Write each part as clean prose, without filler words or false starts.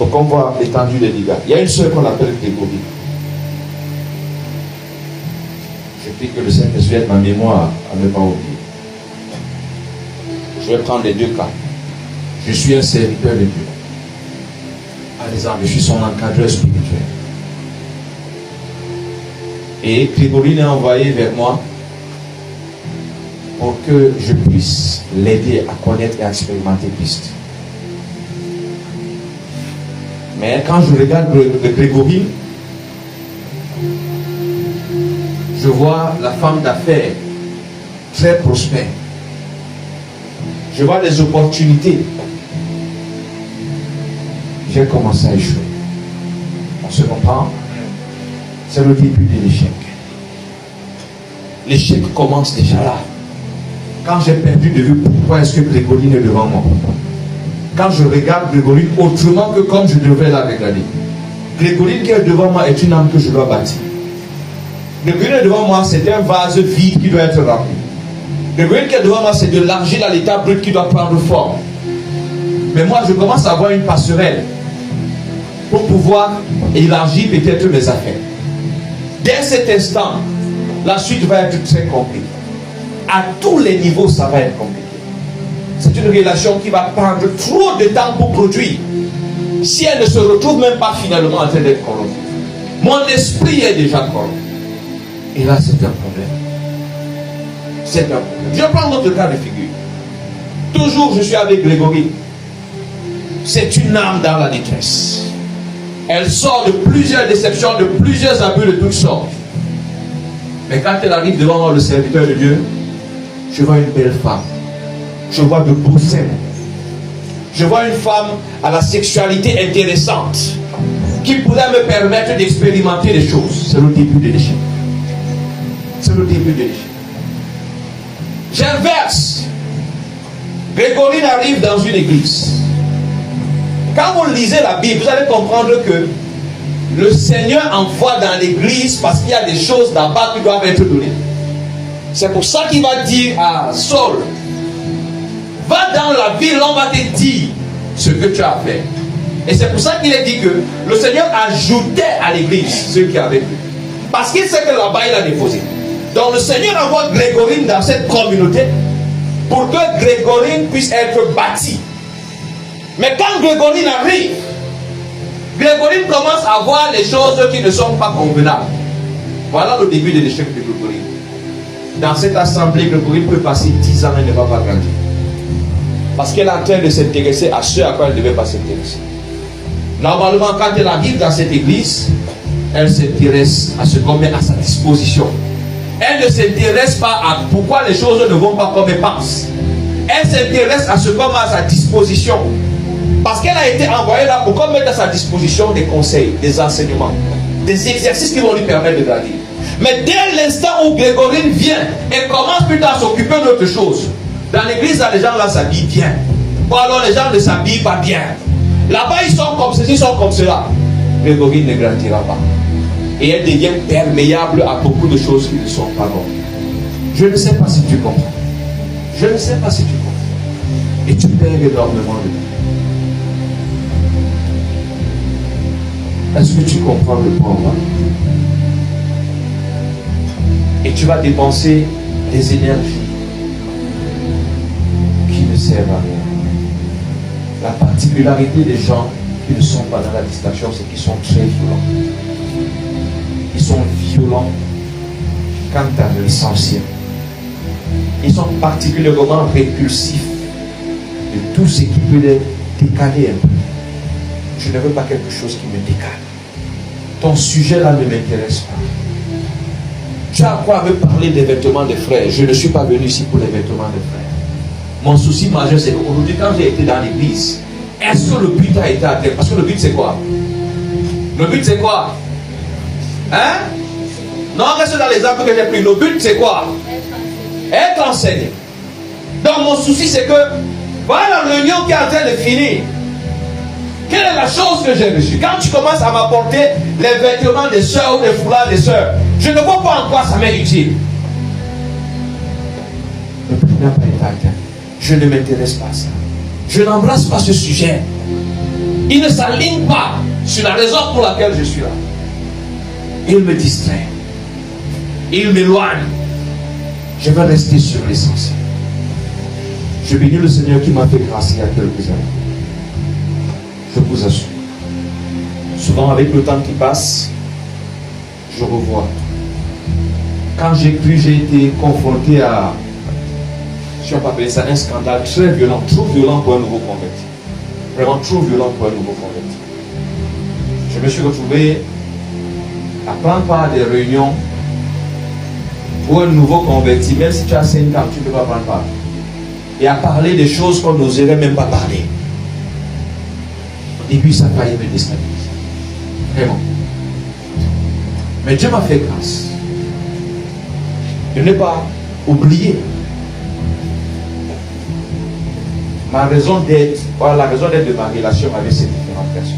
Donc on voit l'étendue des dégâts. Il y a une sœur qu'on appelle Grégory. Je prie que le Saint-Esprit aide ma mémoire à ne pas oublier. Je vais prendre les deux cas. Je suis un serviteur de Dieu. Par exemple, je suis son encadreur spirituel. Et Grégory est envoyé vers moi pour que je puisse l'aider à connaître et à expérimenter Christ. Mais quand je regarde le Grégory, je vois la femme d'affaires très prospère. Je vois les opportunités. J'ai commencé à échouer. On se comprend? C'est le début de l'échec. L'échec commence déjà là. Quand j'ai perdu de vue pourquoi est-ce que Grégory est devant moi. Quand je regarde Grégory autrement que comme je devais la regarder. Grégory qui est devant moi est une âme que je dois bâtir. Grégory est devant moi, c'est un vase vide qui doit être rempli. Grégory qui est devant moi, c'est de l'argile à l'état brut qui doit prendre forme. Mais moi, je commence à avoir une passerelle pour pouvoir élargir peut-être mes affaires. Dès cet instant, la suite va être très compliquée. À tous les niveaux, ça va être compliqué. C'est une relation qui va prendre trop de temps pour produire. Si elle ne se retrouve même pas finalement en train d'être corrompue. Mon esprit est déjà corrompu. Et là, c'est un problème. C'est un problème. Je prends notre cas de figure. Toujours, je suis avec Grégory. C'est une âme dans la détresse. Elle sort de plusieurs déceptions, de plusieurs abus de toutes sortes. Mais quand elle arrive devant moi, le serviteur de Dieu, je vois une belle femme. Je vois de beaux seins. Je vois une femme à la sexualité intéressante qui pourrait me permettre d'expérimenter des choses. C'est le début de l'échec. C'est le début de l'échec. J'inverse. Grégory arrive dans une église. Quand vous lisez la Bible, vous allez comprendre que le Seigneur envoie dans l'église parce qu'il y a des choses là-bas qui doivent être données. C'est pour ça qu'il va dire à Saul, va dans la ville, on va te dire ce que tu as fait. Et c'est pour ça qu'il est dit que le Seigneur ajoutait à l'église ceux qui avaient cru. Parce qu'il sait que là-bas il a déposé. Donc le Seigneur envoie Grégory dans cette communauté pour que Grégory puisse être bâti. Mais quand Grégory arrive, Grégory commence à voir les choses qui ne sont pas convenables. Voilà le début de l'échec de Grégory. Dans cette assemblée, Grégory peut passer 10 ans et ne va pas grandir. Parce qu'elle est en train de s'intéresser à ce à quoi elle ne devait pas s'intéresser. Normalement, quand elle arrive dans cette église, elle s'intéresse à ce qu'on met à sa disposition. Elle ne s'intéresse pas à pourquoi les choses ne vont pas comme elle pense. Elle s'intéresse à ce qu'on met à sa disposition. Parce qu'elle a été envoyée là pour qu'on mette à sa disposition des conseils, des enseignements, des exercices qui vont lui permettre de grandir. Mais dès l'instant où Grégory vient et commence plus tard à s'occuper d'autre chose, dans l'église, les gens là s'habillent bien. Ou alors les gens ne s'habillent pas bien. Là-bas, ils sont comme ceci, ils sont comme cela. Grégory ne grandira pas. Et elle devient perméable à beaucoup de choses qui ne sont pas bonnes. Je ne sais pas si tu comprends. Je ne sais pas si tu comprends. Et tu perds énormément de temps. Est-ce que tu comprends le point? Et tu vas dépenser des énergies qui ne servent à rien. La particularité des gens qui ne sont pas dans la distraction, c'est qu'ils sont très violents. Ils sont violents quant à l'essentiel. Ils sont particulièrement répulsifs de tout ce qui peut les décaler un peu. Je ne veux pas quelque chose qui me décale. Ton sujet là ne m'intéresse pas. Tu as quoi me parler des vêtements des frères? Je ne suis pas venu ici pour les vêtements des frères. Mon souci majeur, c'est qu'aujourd'hui, quand j'ai été dans l'église, est-ce que le but a été atteint? Parce que le but, c'est quoi? Le but, c'est quoi? Hein? Non, reste dans l'exemple que j'ai pris. Le but, c'est quoi? Être enseigné. Donc, mon souci, c'est que, voilà la réunion qui est en train de finir. Quelle est la chose que j'ai reçue? Quand tu commences à m'apporter les vêtements des soeurs ou les foulards des soeurs, je ne vois pas en quoi ça m'est utile. Le but n'a pas été atteint. Je ne m'intéresse pas à ça. Je n'embrasse pas ce sujet. Il ne s'aligne pas sur la raison pour laquelle je suis là. Il me distrait. Il m'éloigne. Je veux rester sur l'essentiel. Je bénis le Seigneur qui m'a fait grâce il y a quelques années. Je vous assure. Souvent avec le temps qui passe, je revois. Quand j'ai cru, j'ai été confronté à, si on peut appeler ça un scandale très violent, trop violent pour un nouveau converti. Vraiment trop violent pour un nouveau converti. Je me suis retrouvé à prendre part à des réunions pour un nouveau converti, même si tu as 5 ans, tu ne peux pas prendre part. Et à parler des choses qu'on n'oserait même pas parler. Et puis ça a failli me déstabiliser. Vraiment. Mais Dieu m'a fait grâce. Je n'ai pas oublié ma raison d'être, la raison d'être de ma relation avec ces différentes personnes.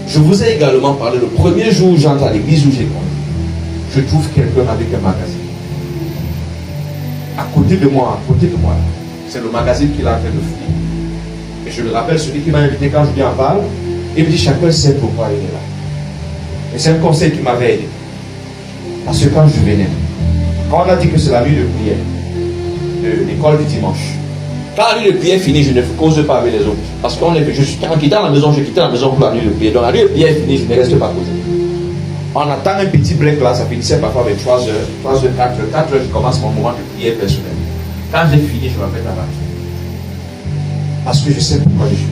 Je vous ai également parlé le premier jour où j'entre à l'église où j'ai grandi. Je trouve quelqu'un avec un magazine. À côté de moi, c'est le magazine qu'il a en train de fouiller. Et je le rappelle, celui qui m'a invité quand je viens en Val, il me dit chacun sait pourquoi il est là. Et c'est un conseil qui m'avait aidé. Parce que quand je venais, quand on a dit que c'est la nuit de prière, de l'école du dimanche, quand la nuit de prière est finie, je ne cause pas avec les autres. Parce qu'en quittant la maison, je quittais la maison pour la nuit de prière. Donc la nuit de prière est finie, je ne reste pas causé. On attend un petit break là, ça finissait parfois avec 3h, 4h, 4h, je commence mon moment de prière personnelle. Quand j'ai fini, je m'appelle la voiture. Parce que je sais pourquoi je suis.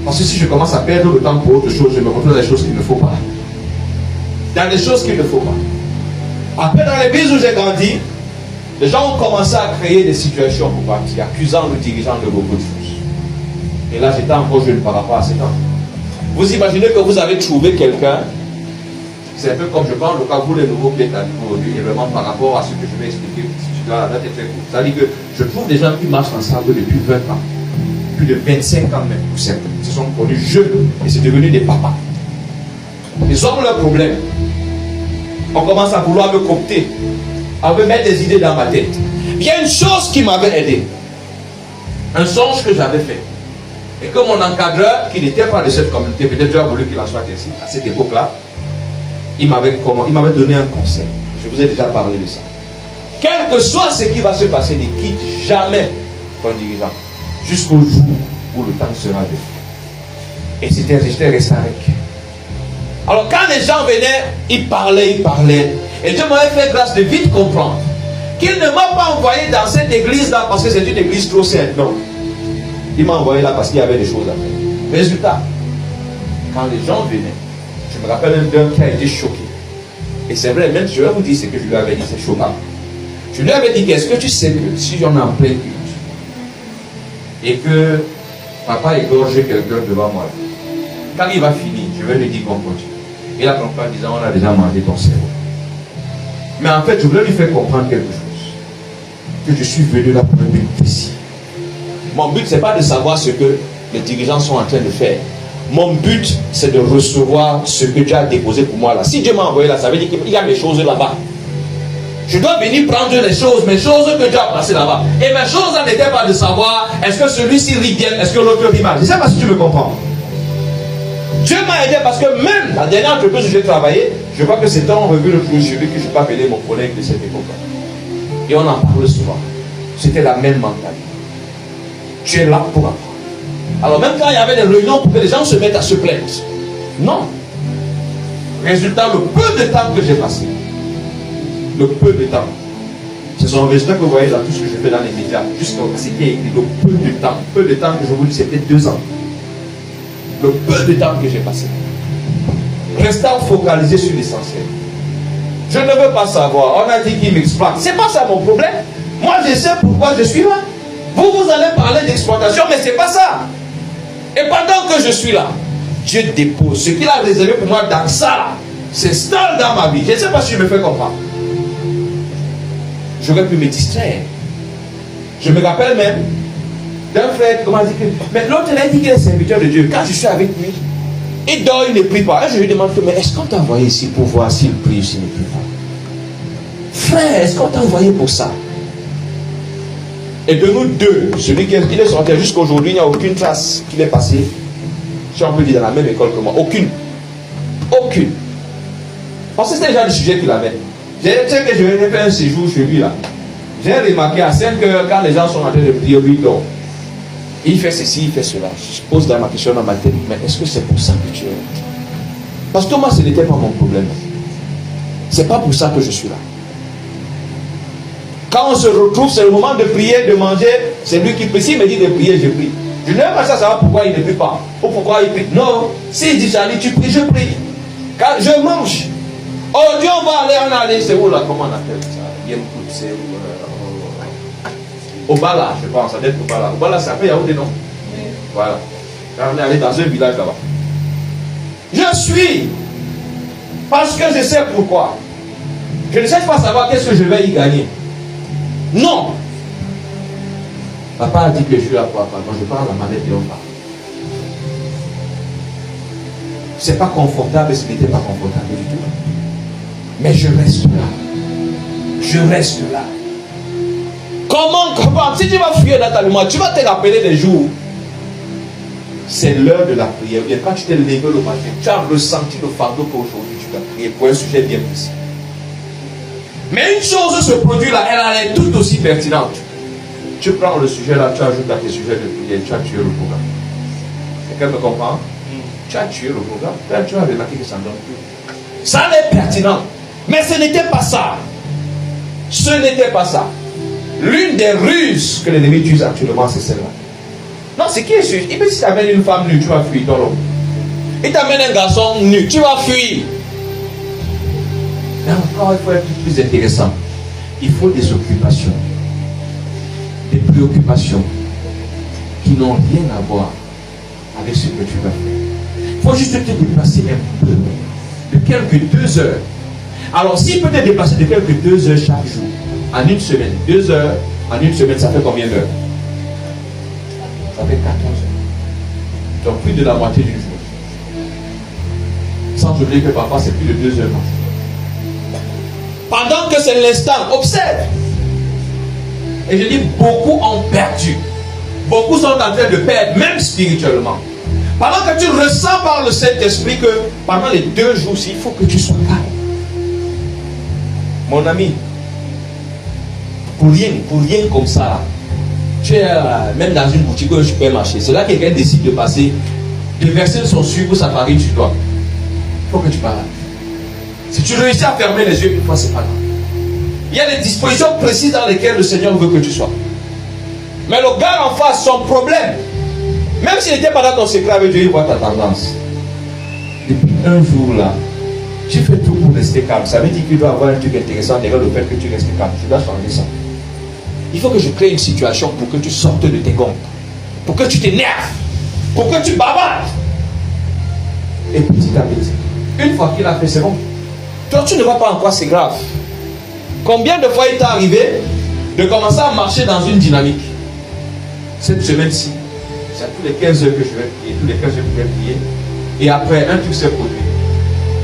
Parce que si je commence à perdre le temps pour autre chose, je me retrouve dans des choses qu'il ne faut pas. Dans des choses qu'il ne faut pas. Après, dans l'église où j'ai grandi, les gens ont commencé à créer des situations pour partir, accusant le dirigeant de beaucoup de choses. Et là, j'étais encore jeune par rapport à ces temps. Vous imaginez que vous avez trouvé quelqu'un, c'est un peu comme je parle, le cas vous les nouveaux pieds aujourd'hui, et vraiment par rapport à ce que je vais expliquer, si la date est très courte. C'est-à-dire que je trouve des gens qui marchent ensemble depuis 20 ans, plus de 25 ans même, pour certains. Ils se sont connus jeunes et c'est devenu des papas. Ils ont leurs problèmes. On commence à vouloir me coopter, à me mettre des idées dans ma tête. Il y a une chose qui m'avait aidé. Un songe que j'avais fait. Et que mon encadreur, qui n'était pas de cette communauté, peut-être j'ai voulu qu'il en soit ainsi, à cette époque-là, il m'avait donné un conseil. Je vous ai déjà parlé de ça. Quel que soit ce qui va se passer, ne quitte jamais ton dirigeant. Jusqu'au jour où le temps sera venu. Et j'étais resté avec. Alors quand les gens venaient, ils parlaient. Et Dieu m'avait fait grâce de vite comprendre qu'il ne m'a pas envoyé dans cette église-là parce que c'est une église trop sainte. Non. Il m'a envoyé là parce qu'il y avait des choses à faire. Résultat, quand les gens venaient, je me rappelle d'un qui a été choqué. Et c'est vrai, même je vais vous dire ce que je lui avais dit, c'est choquant. Je lui avais dit, est-ce que tu sais que si j'en ai en plein culte et que papa égorge quelqu'un devant moi, quand il va finir, je vais lui dire qu'on continue. Il a compris en disant, on a déjà mangé ton cerveau. Mais en fait, je voulais lui faire comprendre quelque chose. Que je suis venu là pour un but précis. Mon but, ce n'est pas de savoir ce que les dirigeants sont en train de faire. Mon but, c'est de recevoir ce que Dieu a déposé pour moi là. Si Dieu m'a envoyé là, ça veut dire qu'il y a mes choses là-bas. Je dois venir prendre les choses, mes choses que Dieu a placées là-bas. Et mes choses là n'étaient pas de savoir est-ce que celui-ci rit bien, est-ce que l'autre rit mal. Je ne sais pas si tu me comprends. Dieu m'a aidé parce que même la dernière entreprise où j'ai travaillé, je vois que c'est en revue le plus celui que je peux appeler mon collègue de cette époque-là. Et on en parle souvent. C'était la même mentalité. Tu es là pour apprendre. Alors même quand il y avait des réunions pour que les gens se mettent à se plaindre. Non. Résultat, le peu de temps que j'ai passé. Le peu de temps. C'est son résultat que vous voyez dans tout ce que je fais dans les médias. Jusqu'à ce qu'il y ait écrit le peu de temps. Peu de temps que je vous dis, c'était 2 ans. Le peu de temps que j'ai passé. Restant focalisé sur l'essentiel. Je ne veux pas savoir. On a dit qu'il m'exploite. C'est pas ça mon problème. Moi je sais pourquoi je suis là. Vous allez parler d'exploitation, mais c'est pas ça. Et pendant que je suis là, Dieu dépose ce qu'il a réservé pour moi dans ça. S'installe dans ma vie. Je ne sais pas si je me fais comprendre. J'aurais pu me distraire. Je me rappelle même d'un frère qui commence à dire que mais l'autre il a dit qu'il est serviteur de Dieu. Quand je suis avec lui, il dort, il ne prie pas. Et je lui demande que mais est-ce qu'on t'a envoyé ici pour voir s'il prie ou s'il ne prie pas? Frère, est-ce qu'on t'a envoyé pour ça? Et de nous deux, celui qui est sorti jusqu'à aujourd'hui, il n'y a aucune trace qu'il est passé si on peut dire dans la même école que moi. Aucune. Aucune. Parce que c'était déjà le sujet qu'il avait. J'ai que je vais faire un séjour chez lui là. J'ai remarqué à 5 heures, quand les gens sont en train de prier, lui dort. Il fait ceci, il fait cela. Je pose dans ma question dans ma tête, mais est-ce que c'est pour ça que tu es là? Parce que moi, ce n'était pas mon problème. C'est pas pour ça que je suis là. Quand on se retrouve, c'est le moment de prier, de manger. C'est lui qui prie. S'il me dit de prier, je prie. Je n'aime pas ça savoir pourquoi il ne prie pas. Ou pourquoi il prie. Non. S'il dit, Charlie, tu pries, je prie. Quand je mange. Oh Dieu, on va aller en aller. C'est où là? Comment on appelle ça? Bien cool, c'est où? Obala, je pense. Ça doit être Obala. Obala, c'est après Yaoundé, non? Voilà. Quand on est allé dans un village là-bas. Je suis. Parce que je sais pourquoi. Je ne cherche pas à savoir qu'est-ce que je vais y gagner. Non. Papa a dit que je suis là pour apprendre. Moi, je parle à la manette et on parle. C'est pas confortable, ce n'était pas confortable du tout. Mais je reste là. Je reste là. Comment, si tu vas fuir dans ta mémoire, tu vas te rappeler des jours. C'est l'heure de la prière. Bien, quand tu t'es levé le matin, tu as ressenti le fardeau qu'aujourd'hui tu vas prier pour un sujet bien précis. Mais une chose se produit là, elle est tout aussi pertinente. Tu prends le sujet là, tu ajoutes à tes sujets de prière, tu as tué le programme. Quelqu'un me comprend? Tu as tué le programme. Là, tu as remarqué que ça ne donne plus. Ça est pertinent. Mais ce n'était pas ça. Ce n'était pas ça. L'une des ruses que l'ennemi utilise actuellement, c'est celle-là. Non, c'est qui est sûr? Il peut si t'amène une femme nue, tu vas fuir dans l'homme. Il t'amène un garçon nu, tu vas fuir. Mais encore, il faut être plus intéressant. Il faut des occupations, des préoccupations qui n'ont rien à voir avec ce que tu vas faire. Il faut juste te déplacer un peu, de quelques 2 heures. Alors, s'il peut te déplacer de quelques 2 heures chaque jour, en une semaine, 2 heures, en une semaine, ça fait combien d'heures? Ça fait 14 heures. Donc, plus de la moitié d'une journée. Sans oublier que parfois, c'est plus de 2 heures. Pendant que c'est l'instant, observe. Et je dis, beaucoup ont perdu. Beaucoup sont en train de perdre, même spirituellement. Pendant que tu ressens par le Saint-Esprit que pendant les 2 jours-ci, il faut que tu sois calme. Mon ami, pour rien comme ça, tu es même dans une boutique ou un supermarché. C'est là que quelqu'un décide de passer, de verser son sucre ou sa farine sur toi. Il faut que tu parles. Si tu réussis à fermer les yeux une fois, c'est pas grave. Il y a des dispositions précises dans lesquelles le Seigneur veut que tu sois. Mais le gars en face, son problème, même s'il n'était pas dans ton secret avec Dieu, il voit ta tendance. Depuis un jour là, tu fais tout pour rester calme. Ça veut dire qu'il doit avoir un truc intéressant derrière le fait que tu restes calme. Tu dois changer ça. Il faut que je crée une situation pour que tu sortes de tes gonds, pour que tu t'énerves, pour que tu bavardes. Et petit à petit, une fois qu'il a fait, c'est bon. Toi, tu ne vas pas en quoi, c'est grave. Combien de fois il t'est arrivé de commencer à marcher dans une dynamique? Cette semaine-ci, c'est à tous les 15 heures que je vais prier, tous les 15 heures que je vais prier. Et après, un truc s'est produit.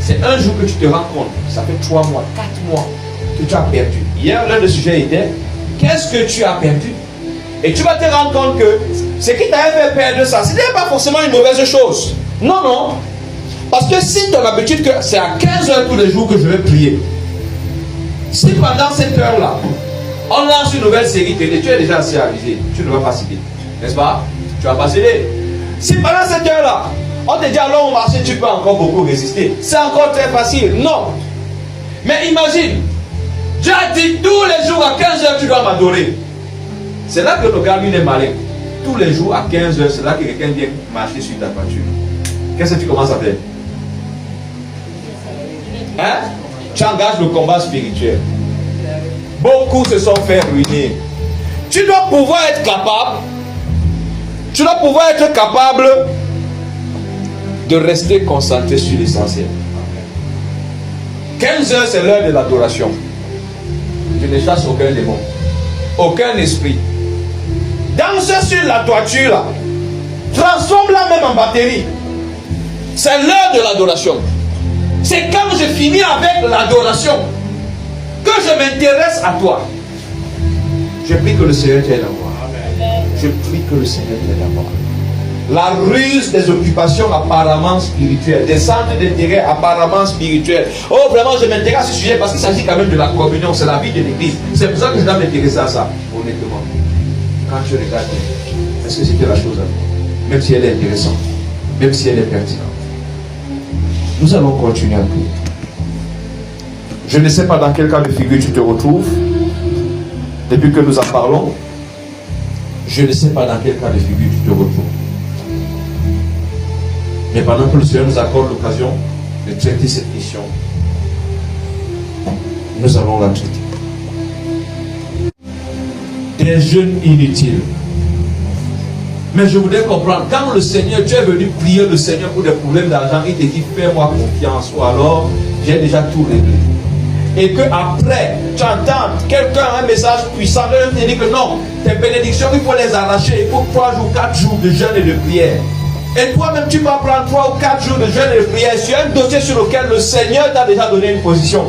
C'est un jour que tu te rends compte, ça fait 3 mois, 4 mois que tu as perdu. Hier, l'un des sujets était, qu'est-ce que tu as perdu? Et tu vas te rendre compte que ce qui t'a fait perdre ça, ce n'est pas forcément une mauvaise chose. Non, non. Parce que si tu as l'habitude que c'est à 15 heures tous les jours que je vais prier, si pendant cette heure-là, on lance une nouvelle série télé, tu es déjà assez avisé, tu ne vas pas céder. N'est-ce pas? Tu vas pas céder. Si pendant cette heure-là, on te dit alors on marche, tu peux encore beaucoup résister. C'est encore très facile. Non. Mais imagine, Dieu a dit tous les jours à 15 heures tu dois m'adorer. C'est là que le gars lui est malin. Tous les jours à 15 heures, c'est là que quelqu'un vient marcher sur ta voiture. Qu'est-ce que tu commences à faire? Hein? Tu engages le combat spirituel. Beaucoup se sont fait ruiner. Tu dois pouvoir être capable. Tu dois pouvoir être capable de rester concentré sur l'essentiel. 15 heures, c'est l'heure de l'adoration. Tu ne chasses aucun démon, aucun esprit. Danse sur la toiture là. Transforme-la même en batterie. C'est l'heure de l'adoration. C'est quand je finis avec l'adoration que je m'intéresse à toi. Je prie que le Seigneur t'aide à voir. Je prie que le Seigneur t'aide à voir. La ruse des occupations apparemment spirituelles, des centres d'intérêt apparemment spirituels. Oh, vraiment, je m'intéresse à ce sujet parce qu'il s'agit quand même de la communion, c'est la vie de l'église. C'est pour ça que je dois m'intéresser à ça, honnêtement. Quand tu regardes, est-ce que c'était la chose à faire? Même si elle est intéressante, même si elle est pertinente. Nous allons continuer à prier. Je ne sais pas dans quel cas de figure tu te retrouves depuis que nous en parlons. Je ne sais pas dans quel cas de figure tu te retrouves. Mais pendant que le Seigneur nous accorde l'occasion de traiter cette question, nous allons la traiter. Des jeûnes inutiles. Mais je voudrais comprendre, quand le Seigneur, tu es venu prier le Seigneur pour des problèmes d'argent, il te dit fais-moi confiance, ou alors j'ai déjà tout réglé. Et que après, tu entends quelqu'un un message puissant, il te dit que non, tes bénédictions, il faut les arracher, il faut 3 jours, 4 jours de jeûne et de prière. Et toi-même, tu vas prendre 3 ou 4 jours de jeûne et de prière sur un dossier sur lequel le Seigneur t'a déjà donné une position.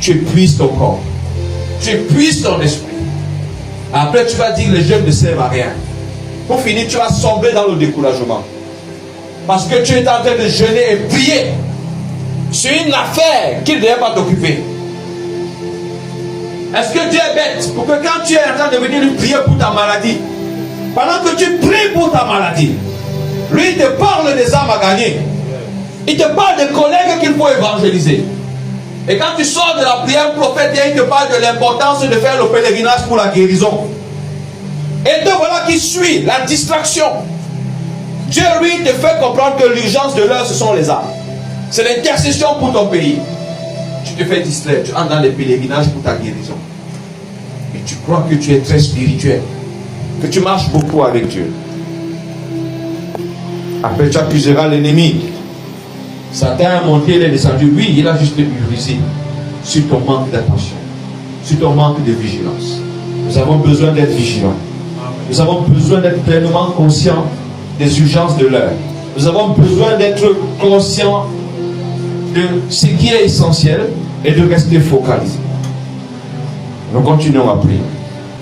Tu épuises ton corps, tu épuises ton esprit. Après, tu vas dire que les jeûnes ne servent à rien. Pour finir, tu vas sombrer dans le découragement. Parce que tu es en train de jeûner et prier sur une affaire qui ne devait pas t'occuper. Est-ce que Dieu est bête pour que quand tu es en train de venir lui prier pour ta maladie, pendant que tu pries pour ta maladie, lui il te parle des âmes à gagner. Il te parle des collègues qu'il faut évangéliser. Et quand tu sors de la prière, le prophète il te parle de l'importance de faire le pèlerinage pour la guérison. Et te voilà qui suit la distraction. Dieu lui te fait comprendre que l'urgence de l'heure ce sont les âmes. C'est l'intercession pour ton pays. Tu te fais distraire, tu entres dans les pèlerinages pour ta guérison. Et tu crois que tu es très spirituel, que tu marches beaucoup avec Dieu. Après tu accuseras l'ennemi. Satan a monté, il est descendu. Oui, il a juste brisé sur ton manque d'attention, sur ton manque de vigilance. Nous avons besoin d'être vigilants. Nous avons besoin d'être pleinement conscients des urgences de l'heure. Nous avons besoin d'être conscients de ce qui est essentiel et de rester focalisés. Nous continuons à prier.